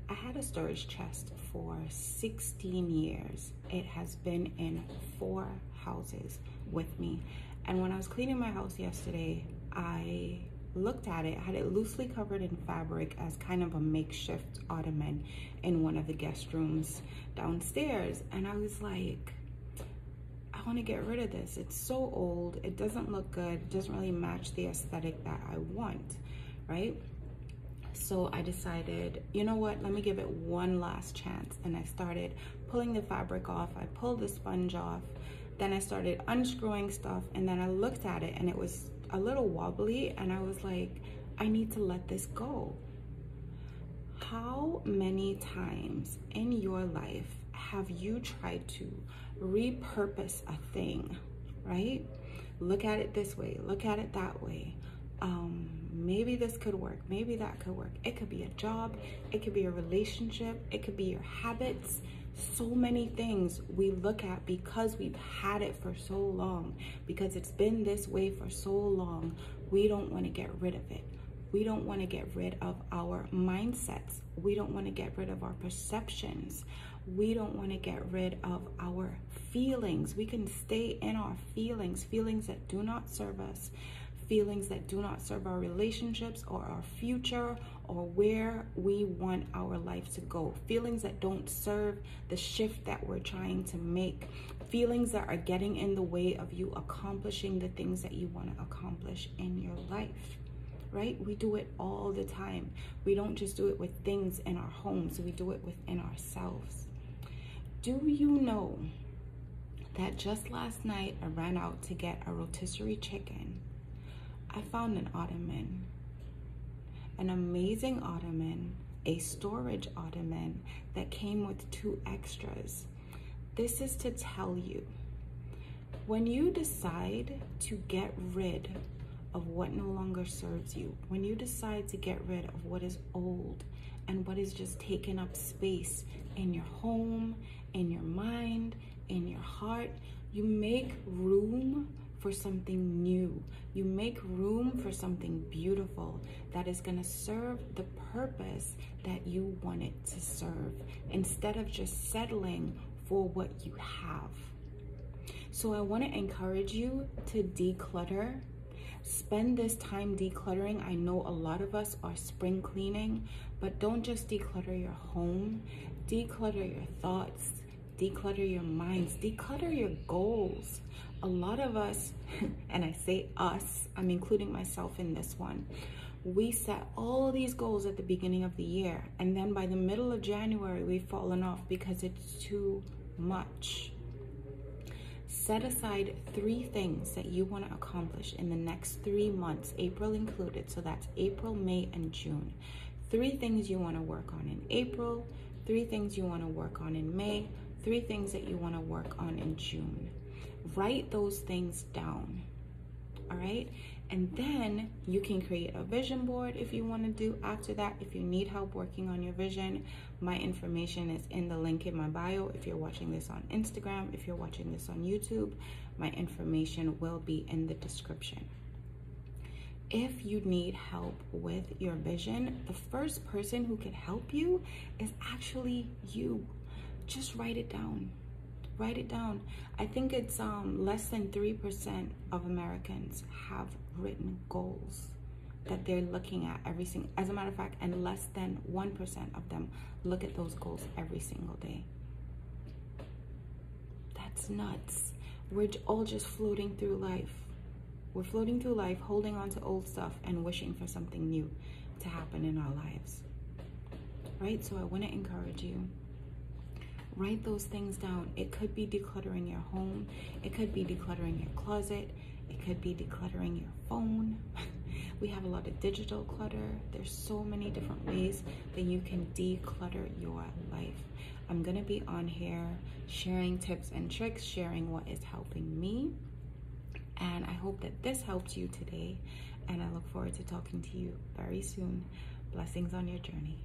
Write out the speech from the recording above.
I had a storage chest for 16 years. It has been in 4 houses with me. And when I was cleaning my house yesterday, I looked at it. I had it loosely covered in fabric as kind of a makeshift ottoman in one of the guest rooms downstairs. And I was like, I want to get rid of this. It's so old. It doesn't look good. It doesn't really match the aesthetic that I want, right? So I decided, you know what, let me give it one last chance. And I started pulling the fabric off. I pulled the sponge off. Then I started unscrewing stuff. And then I looked at it and it was a little wobbly. And I was like, I need to let this go. How many times in your life have you tried to repurpose a thing, right? Look at it this way, look at it that way. Maybe this could work, maybe that could work. It could be a job, it could be a relationship, it could be your habits. So many things we look at because we've had it for so long, because it's been this way for so long, we don't want to get rid of it. We don't want to get rid of our mindsets. We don't want to get rid of our perceptions. We don't want to get rid of our feelings. We can stay in our feelings, feelings that do not serve us, feelings that do not serve our relationships or our future or where we want our life to go, feelings that don't serve the shift that we're trying to make, feelings that are getting in the way of you accomplishing the things that you want to accomplish in your life. Right? We do it all the time. We don't just do it with things in our homes, we do it within ourselves. Do you know that just last night I ran out to get a rotisserie chicken? I found an ottoman, an amazing ottoman, a storage ottoman that came with 2 extras. This is to tell you, when you decide to get rid of what no longer serves you, when you decide to get rid of what is old and what is just taking up space in your home, in your mind, in your heart, you make room for something new. You make room for something beautiful that is going to serve the purpose that you want it to serve, instead of just settling for what you have. So I want to encourage you to declutter. Spend this time decluttering. I know a lot of us are spring cleaning, but don't just declutter your home. Declutter your thoughts, declutter your minds, declutter your goals. A lot of us, and I say us, I'm including myself in this one, we set all these goals at the beginning of the year, and then by the middle of January, we've fallen off because it's too much. Set aside 3 things that you want to accomplish in the next 3 months, April included. So that's April, May, and June. 3 things you want to work on in April, 3 things you want to work on in May, 3 things that you want to work on in June. Write those things down, all right? And then you can create a vision board if you want to do after that. If you need help working on your vision, my information is in the link in my bio. If you're watching this on Instagram, if you're watching this on YouTube, my information will be in the description. If you need help with your vision, the first person who can help you is actually you. Just write it down. Write it down. I think it's less than 3% of Americans have written goals that they're looking at every single, as a matter of fact, and less than 1% of them look at those goals every single day. That's nuts. We're all just floating through life. We're floating through life, holding on to old stuff and wishing for something new to happen in our lives. Right? So I want to encourage you. Write those things down. It could be decluttering your home. It could be decluttering your closet. It could be decluttering your phone. We have a lot of digital clutter. There's so many different ways that you can declutter your life. I'm going to be on here sharing tips and tricks, sharing what is helping me. And I hope that this helped you today. And I look forward to talking to you very soon. Blessings on your journey.